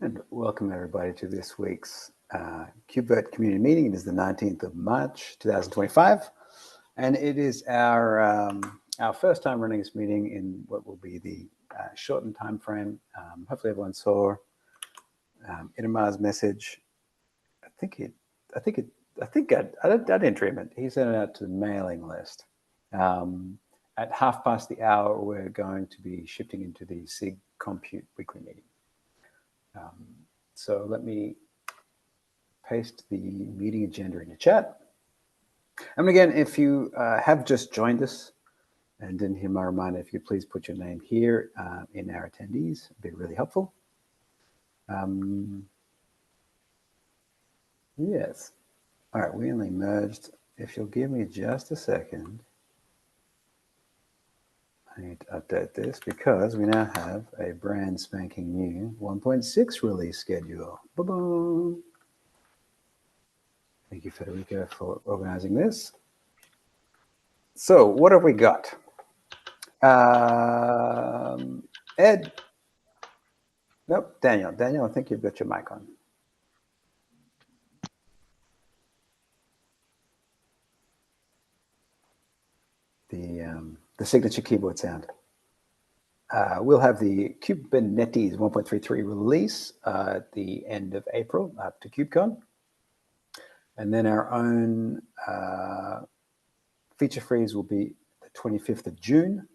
And welcome everybody to this week's KubeVirt community meeting. It is the 19th of March, 2025. And it is our first time running this meeting in what will be the shortened time frame. Hopefully everyone saw Itamar's message. I didn't dream it. He sent it out to the mailing list. At 1:30, we're going to be shifting into the SIG Compute weekly meeting. So let me paste the meeting agenda in the chat. And again, if you have just joined us and didn't hear my reminder, if you could please put your name here in our attendees, it'd be really helpful. Yes. All right, we only merged. If you'll give me just a second, I need to update this because we now have a brand spanking new 1.6 release schedule. Boom. Thank you, Federico, for organizing this. So what have we got? Ed. Nope, Daniel. Daniel, I think you've got your mic on. The signature keyboard sound. We'll have the Kubernetes 1.33 release at the end of April up to KubeCon. And then our own feature freeze will be the 25th of June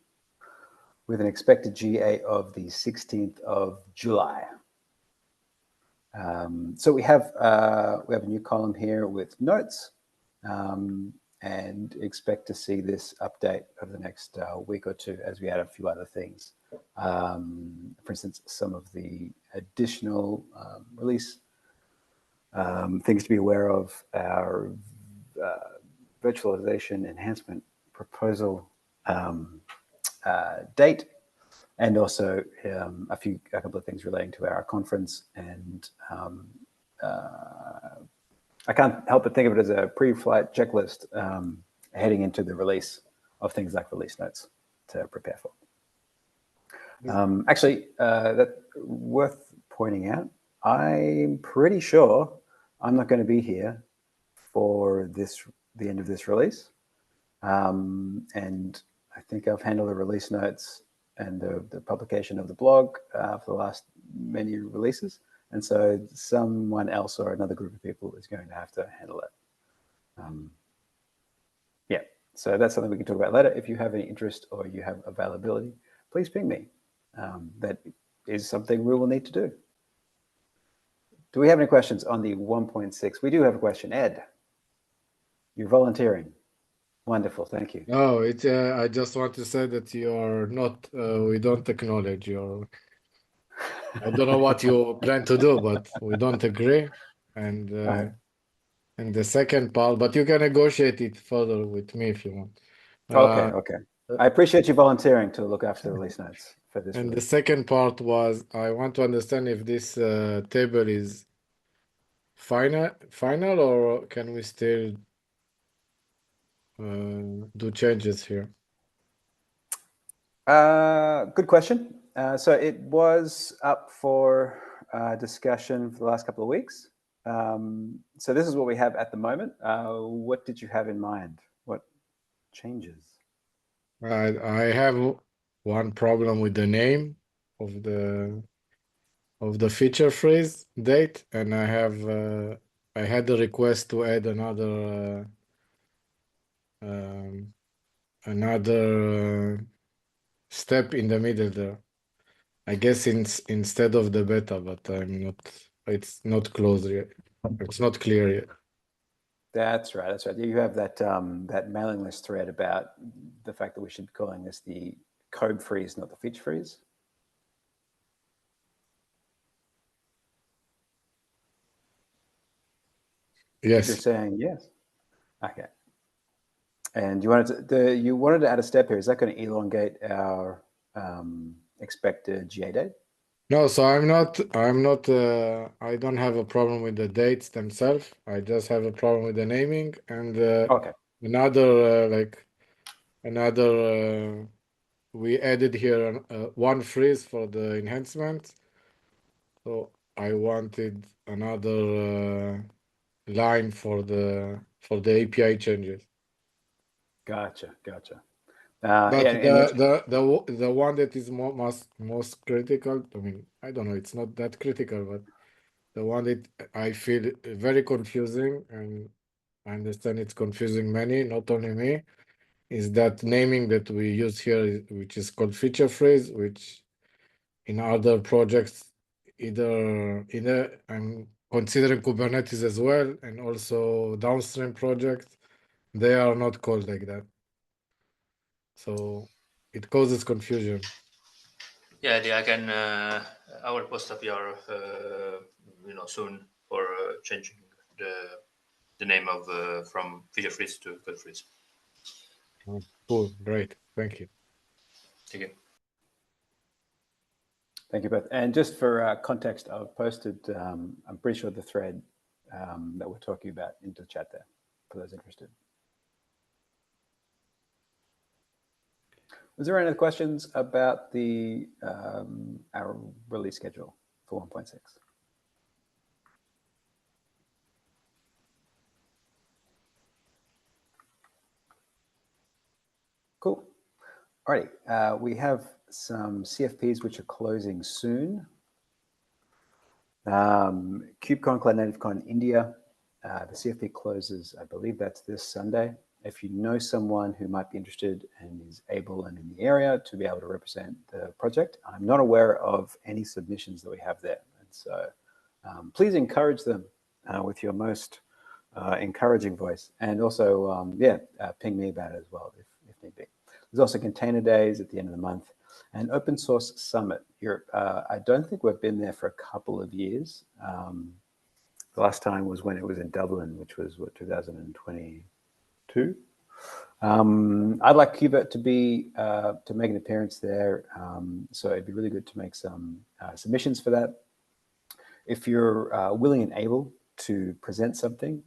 with an expected GA of the 16th of July. So we have a new column here with notes and expect to see this update over the next week or two as we add a few other things. For instance, some of the additional release things to be aware of, our virtualization enhancement proposal date, and also a couple of things relating to our conference. And I can't help but think of it as a pre-flight checklist heading into the release of things like release notes to prepare for. Actually, that's worth pointing out. I'm pretty sure I'm not going to be here for the end of this release. And I think I've handled the release notes and the publication of the blog for the last many releases. And so someone else or another group of people is going to have to handle it. Yeah, so that's something we can talk about later. If you have any interest or you have availability, please ping me. That is something we will need to do. Do we have any questions on the 1.6? We do have a question. Ed, you're volunteering. Wonderful, thank you. No, I just want to say that you are not, we don't acknowledge your, I don't know what you plan to do, but we don't agree. And the second part, but you can negotiate it further with me if you want. Okay. I appreciate you volunteering to look after the release notes for this. And the second part was, I want to understand if this table is final or can we still do changes here? Good question. So it was up for discussion for the last couple of weeks. So this is what we have at the moment. What did you have in mind? What changes? I have one problem with the name of the feature freeze date, and I had a request to add another step in the middle there. I guess instead of the beta, but it's not closed yet. It's not clear yet. That's right. You have that that mailing list thread about the fact that we should be calling this the code freeze, not the feature freeze. Yes. You're saying yes. Okay. And you wanted to add a step here. Is that going to elongate our expected GA date? No, so I'm not, I don't have a problem with the dates themselves. I just have a problem with the naming and okay. We added here one freeze for the enhancement. So I wanted another line for the API changes. Gotcha. But Yeah, the one that is most critical, I mean, I don't know, it's not that critical, but the one that I feel very confusing, and I understand it's confusing many, not only me, is that naming that we use here, which is called feature phrase, which in other projects, either I'm considering Kubernetes as well, and also downstream projects, they are not called like that. So it causes confusion. Yeah, I can. I will post up your, soon for changing the name of from feature freeze to code freeze. Cool, great, thank you. Thank you. Thank you both. And just for context, I've posted, I'm pretty sure the thread that we're talking about into the chat there for those interested. Was there any other questions about the our release schedule for 1.6? Cool. All right, we have some CFPs which are closing soon. KubeCon, Cloud NativeCon India, the CFP closes, I believe that's this Sunday. If you know someone who might be interested and is able and in the area to be able to represent the project, I'm not aware of any submissions that we have there. And so please encourage them with your most encouraging voice. And also, ping me about it as well if need be. There's also container days at the end of the month and open source summit Europe. I don't think we've been there for a couple of years. The last time was when it was in Dublin, which was what, 2022. I'd like KubeVirt to be to make an appearance there, so it'd be really good to make some submissions for that. If you're willing and able to present something,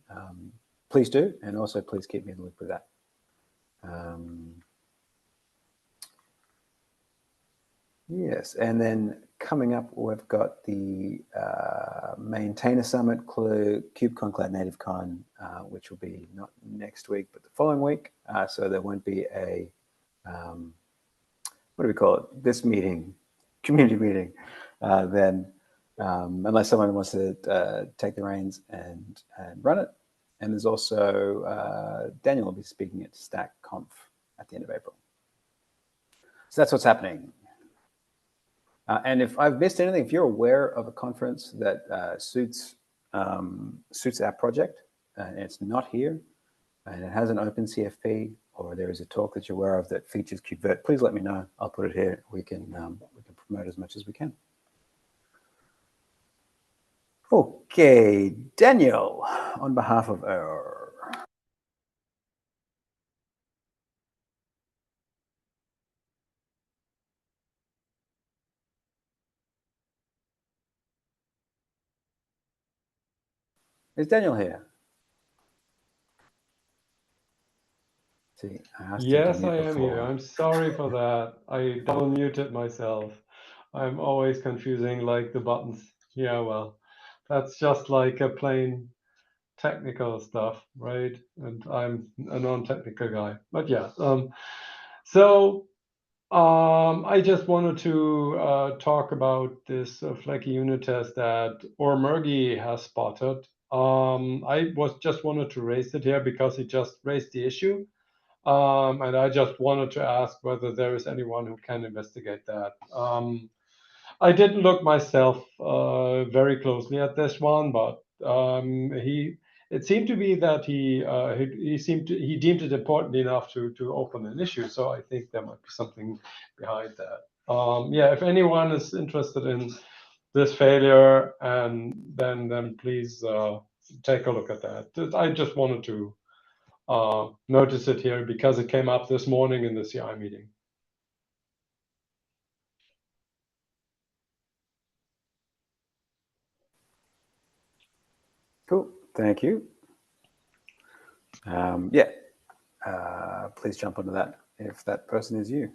please do, and also please keep me in the loop with that. Yes, and then coming up, we've got the Maintainer Summit, KubeCon, Cloud NativeCon, which will be not next week, but the following week. So there won't be a, what do we call it? This meeting, community meeting, then, unless someone wants to take the reins and run it. And there's also, Daniel will be speaking at StackConf at the end of April. So that's what's happening. And if I've missed anything, if you're aware of a conference that suits our project and it's not here and it has an open CFP, or there is a talk that you're aware of that features KubeVirt, please let me know. I'll put it here. We can promote as much as we can. Okay, Daniel, on behalf of our Is Daniel here? See, yes, I am here. I'm sorry for that. I double muted myself. I'm always confusing like the buttons. Yeah, well, that's just like a plain technical stuff, right? And I'm a non-technical guy. But yeah, I just wanted to talk about this flaky unit test that Ormergi has spotted. I just wanted to raise it here because he just raised the issue. And I just wanted to ask whether there is anyone who can investigate that. I didn't look myself very closely at this one, but it seemed to be that he deemed it important enough to open an issue. So I think there might be something behind that. Yeah, if anyone is interested in this failure, and then please take a look at that. I just wanted to notice it here because it came up this morning in the CI meeting. Cool, thank you. Please jump onto that if that person is you.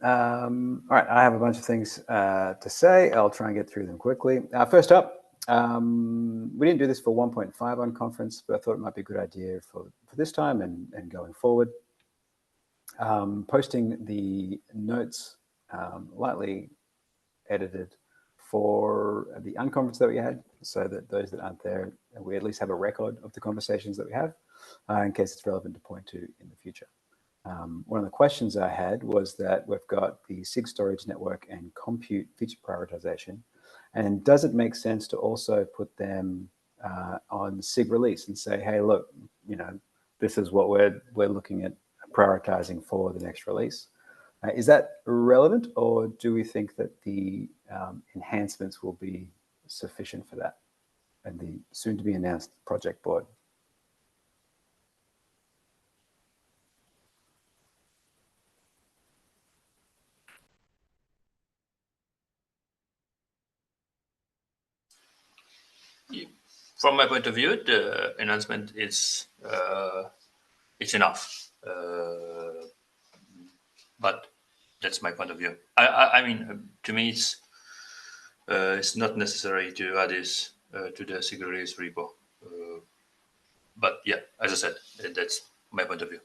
All right, I have a bunch of things to say. I'll try and get through them quickly. First up, we didn't do this for 1.5 on conference, but I thought it might be a good idea for this time and going forward. Posting the notes lightly edited for the unconference that we had, so that those that aren't there, we at least have a record of the conversations that we have in case it's relevant to point to in the future. One of the questions I had was that we've got the SIG storage network and compute feature prioritization, and does it make sense to also put them on SIG release and say, hey, look, you know, this is what we're looking at prioritizing for the next release? Is that relevant, or do we think that the enhancements will be sufficient for that and the soon to be announced project board? From my point of view, the enhancement is it's enough. But that's my point of view. I mean, to me, it's not necessary to add this to the SIG release repo. But yeah, as I said, that's my point of view.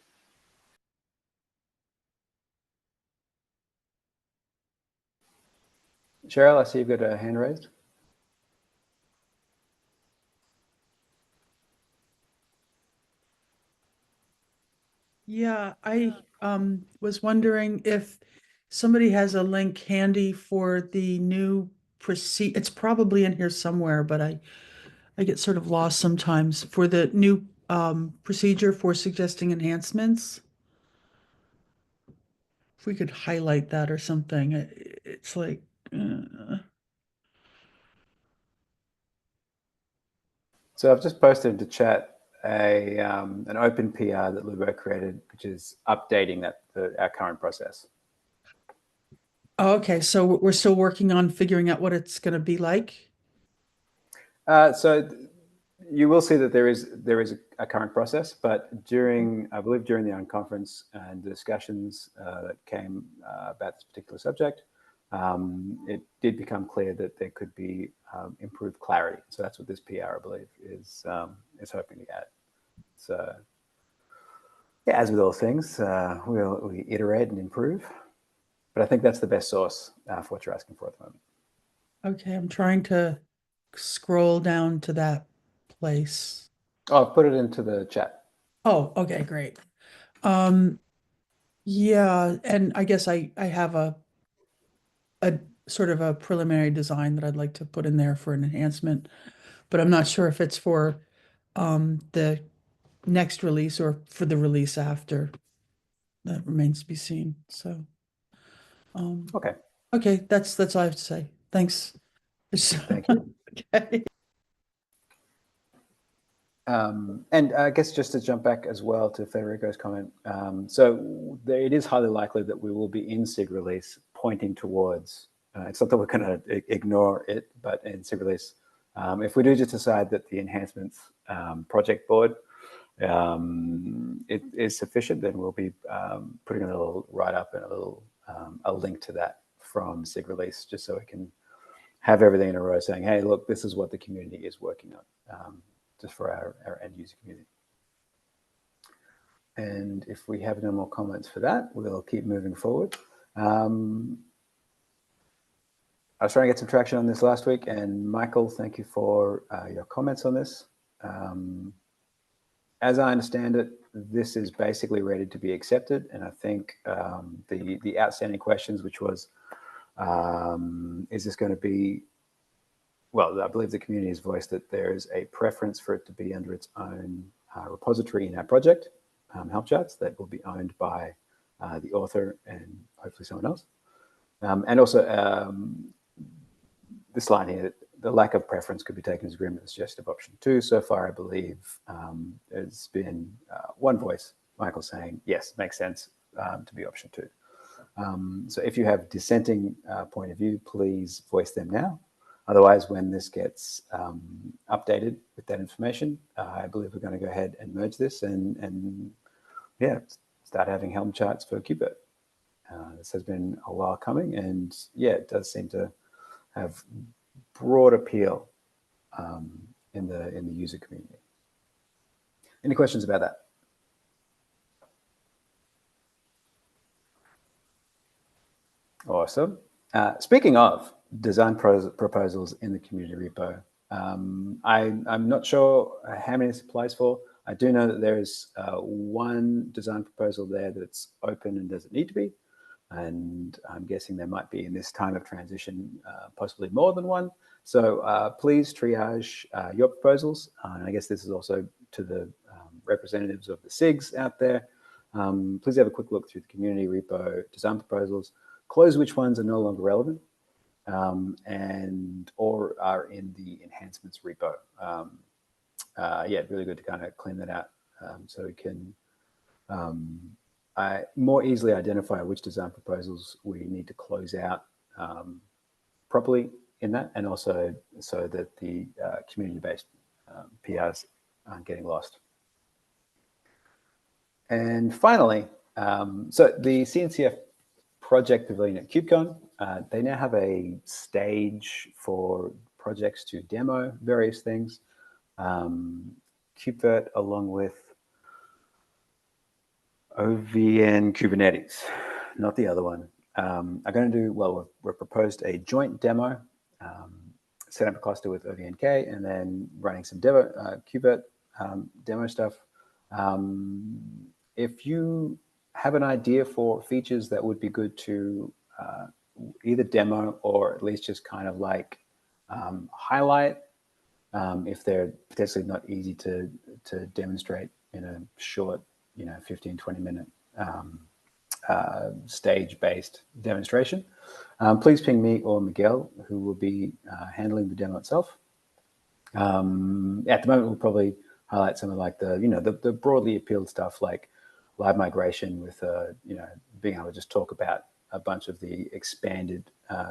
Cheryl, I see you've got a hand raised. Yeah, I was wondering if somebody has a link handy for the new procedure. It's probably in here somewhere, but I get sort of lost sometimes for the new procedure for suggesting enhancements. If we could highlight that or something, it's like. So I've just posted into chat an open PR that Lubo created, which is updating our current process. Oh, okay, so we're still working on figuring out what it's going to be like. So you will see that there is a current process, but I believe during the unconference and the discussions that came about this particular subject, it did become clear that there could be improved clarity. So that's what this PR, I believe, is hoping to add. So yeah, as with all things, we iterate and improve, but I think that's the best source for what you're asking for at the moment. Okay, I'm trying to scroll down to that place. Oh, I've put it into the chat. Oh, okay, great. Yeah, and I guess I have a sort of a preliminary design that I'd like to put in there for an enhancement, but I'm not sure if it's for the next release or for the release after. That remains to be seen. So Okay. Okay, that's all I have to say. Thanks. Thank you. Okay. And I guess just to jump back as well to Federico's comment, so it is highly likely that we will be in SIG release pointing towards, it's not that we're going to ignore it, but in SIG release, if we do just decide that the enhancements project board it is sufficient, then we'll be putting a little write-up and a link to that from SIG release, just so we can have everything in a row saying, hey, look, this is what the community is working on. Just for our end user community. And if we have no more comments for that, we'll keep moving forward. I was trying to get some traction on this last week, and Michael, thank you for your comments on this. As I understand it, this is basically ready to be accepted, and I think the outstanding questions, which was, is this going to be, well, I believe the community has voiced that there is a preference for it to be under its own repository in our project, help charts, that will be owned by the author and hopefully someone else. And also this line here, the lack of preference could be taken as agreement with suggestive option 2. So far, I believe there's been one voice, Michael, saying, yes, makes sense to be option 2. So if you have dissenting point of view, please voice them now. Otherwise, when this gets updated with that information, I believe we're going to go ahead and merge this and yeah, start having Helm charts for KubeVirt. This has been a while coming, and yeah, it does seem to have broad appeal in the user community. Any questions about that? Awesome. Speaking of design proposals in the community repo, I'm not sure how many this applies for. I do know that there is one design proposal there that's open and doesn't need to be. And I'm guessing there might be, in this time of transition, possibly more than one. So please triage your proposals. And I guess this is also to the representatives of the SIGs out there. Please have a quick look through the community repo design proposals, close which ones are no longer relevant, or are in the enhancements repo. Yeah, really good to kind of clean that out so we can more easily identify which design proposals we need to close out properly in that, and also so that the community-based PRs aren't getting lost. And finally, so the CNCF project pavilion at KubeCon, they now have a stage for projects to demo various things. KubeVirt, along with OVN Kubernetes, not the other one, are going to do, well, we've proposed a joint demo, set up a cluster with OVNK, and then running some KubeVirt demo stuff. If you have an idea for features that would be good to either demo or at least just kind of like highlight, if they're potentially not easy to demonstrate in a short, 15, 20-minute stage-based demonstration, please ping me or Miguel, who will be handling the demo itself. At the moment, we'll probably highlight some of like the broadly appealed stuff like live migration with, being able to just talk about a bunch of the expanded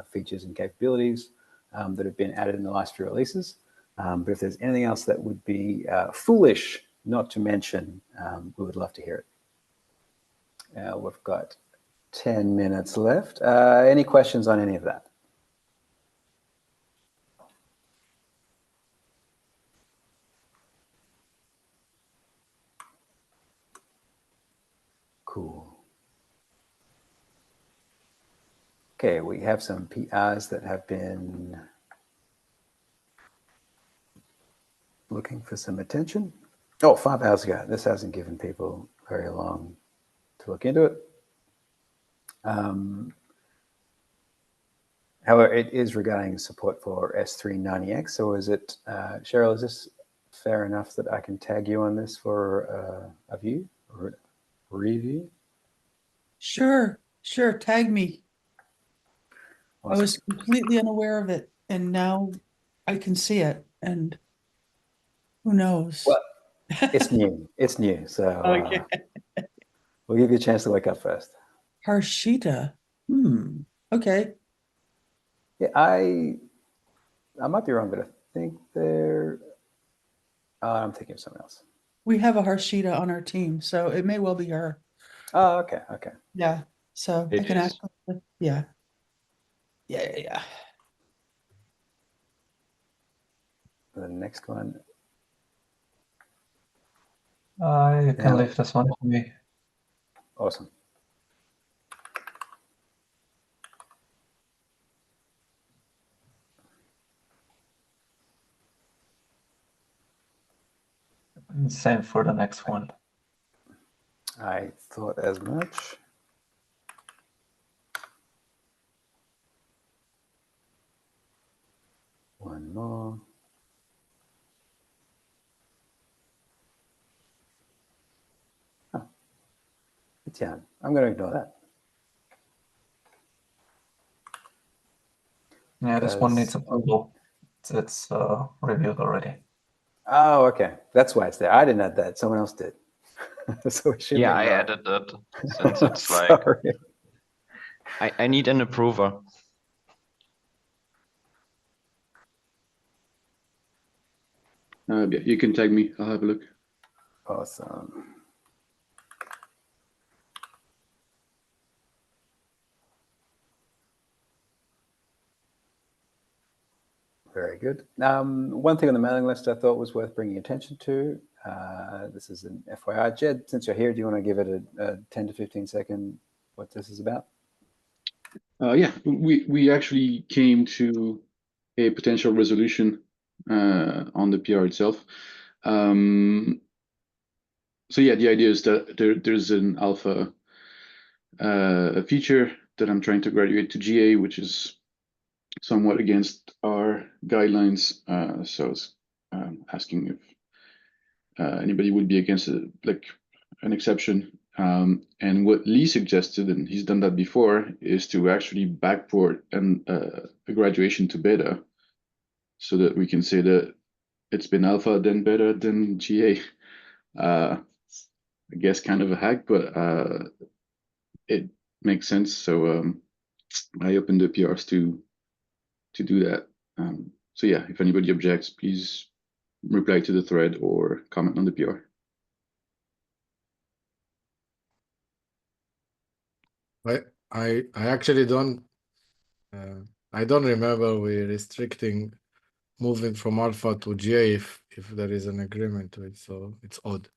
features and capabilities that have been added in the last few releases. But if there's anything else that would be foolish not to mention, we would love to hear it. We've got 10 minutes left. Any questions on any of that? Cool. Okay, we have some PRs that have been looking for some attention. Oh, 5 hours ago. This hasn't given people very long to look into it. However, it is regarding support for S390X. So is it, Cheryl, is this fair enough that I can tag you on this for a view or review? Sure, tag me. Awesome. I was completely unaware of it, and now I can see it, and who knows? Well, it's new. It's new. So Okay. we'll give you a chance to wake up first. Harshita. Okay. Yeah, I might be wrong, but I think they're, I'm thinking of someone else. We have a Harshita on our team, so it may well be her. Oh, okay, okay. Yeah. So I can act. Yeah. The next one. You can leave this one for me. Awesome. And same for the next one. I thought as much. One more. Oh, it's Jan. I'm going to ignore that. Yeah, this one needs approval. It's reviewed already. Oh, okay. That's why it's there. I didn't add that. Someone else did. So it should Yeah, be I right. added that since it's like Sorry. I need an approver. Yeah, you can tag me. I'll have a look. Awesome. Very good. One thing on the mailing list I thought was worth bringing attention to. This is an FYI. Jed, since you're here, do you want to give it a 10 to 15 second what this is about? Yeah, we actually came to a potential resolution on the PR itself. So yeah, the idea is that there's an alpha feature that I'm trying to graduate to GA, which is somewhat against our guidelines. So I was asking if anybody would be against it, like an exception. And what Lee suggested, and he's done that before, is to actually backport a graduation to beta, so that we can say that it's been alpha, then beta, then GA. I guess kind of a hack, but it makes sense. So I opened the PRs to do that. So yeah, if anybody objects, please reply to the thread or comment on the PR. I actually don't. I don't remember we restricting moving from alpha to GA if there is an agreement to it. So it's odd.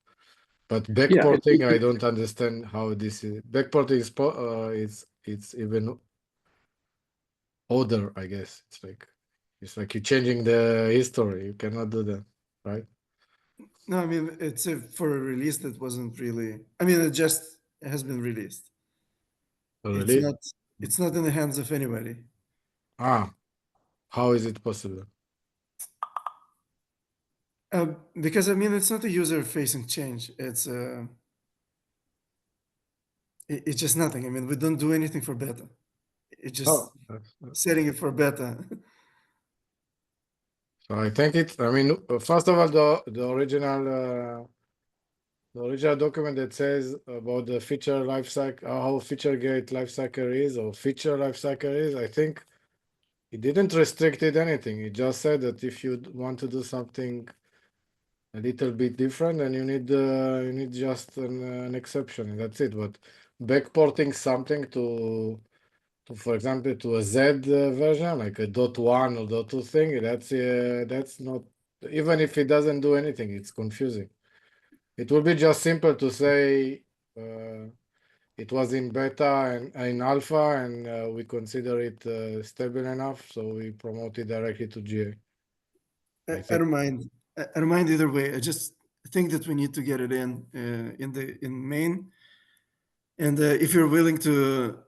But backporting, I don't understand how this is. Backporting is it's even odder, I guess. It's like you're changing the history. You cannot do that, right? No, I mean it's for a release that wasn't really. I mean, it just has been released. Really? It's not in the hands of anybody. Ah, how is it possible? Because I mean, it's not a user-facing change. It's just nothing. I mean, we don't do anything for beta. It's just setting it for beta. So I think it. I mean, first of all, the original document that says about the feature lifecycle, how feature gate lifecycle is, or feature lifecycle is, I think it didn't restrict it anything. It just said that if you want to do something a little bit different, then you need just an exception, and that's it. But backporting something to for example, to a Z version, like a .1 or .2 thing, that's not, even if it doesn't do anything, it's confusing. It will be just simple to say it was in beta and in alpha, and we consider it stable enough, so we promote it directly to GA. I don't mind. I don't mind either way. I just think that we need to get it in main, and if you're willing to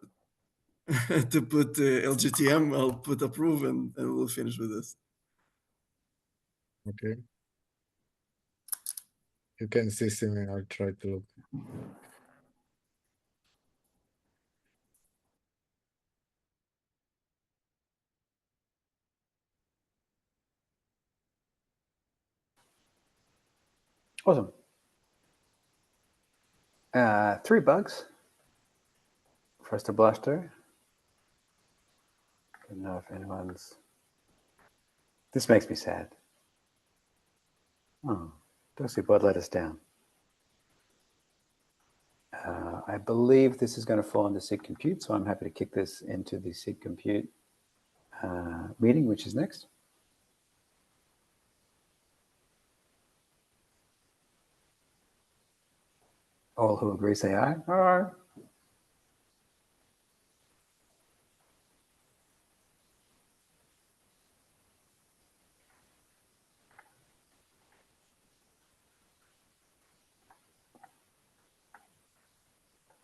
to put LGTM, I'll put approve, and we'll finish with this. Okay. You can see me. I'll try to look. Awesome. 3 bugs for us to blast through. Don't know if anyone's. This makes me sad. Oh, DosieBot let us down. I believe this is going to fall under SIG Compute, so I'm happy to kick this into the SIG Compute meeting, which is next. All who agree say aye. Aye.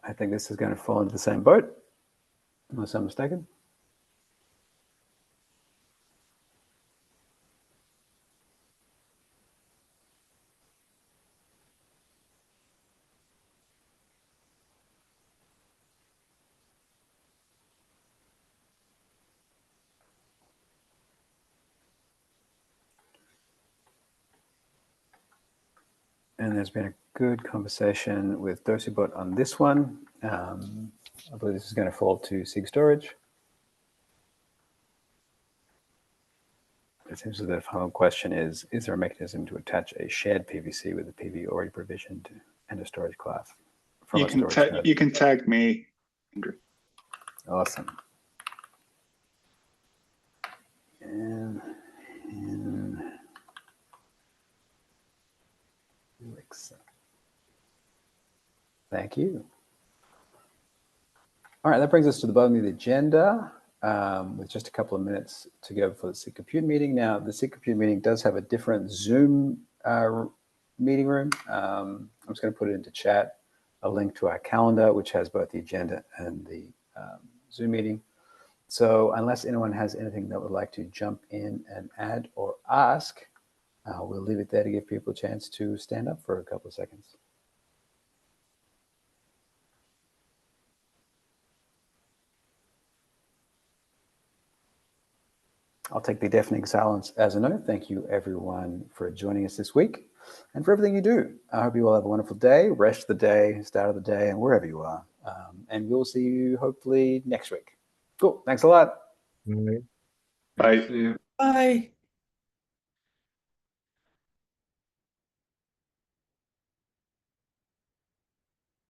I think this is going to fall into the same boat, unless I'm mistaken. And there's been a good conversation with DosieBot on this one. I believe this is going to fall to SIG storage. It seems that the final question is there a mechanism to attach a shared PVC with a PV already provisioned and a storage class? You can tag me, Andrew. Awesome. And Thank you. All right, that brings us to the bottom of the agenda with just a couple of minutes to go for the SIG Compute meeting. Now, the SIG Compute meeting does have a different Zoom meeting room. I'm just going to put it into chat, a link to our calendar, which has both the agenda and the Zoom meeting. So unless anyone has anything that would like to jump in and add or ask, we'll leave it there to give people a chance to stand up for a couple of seconds. I'll take the deafening silence as a no. Thank you, everyone, for joining us this week and for everything you do. I hope you all have a wonderful day, rest of the day, start of the day, and wherever you are. And we'll see you hopefully next week. Cool. Thanks a lot. Bye. Bye.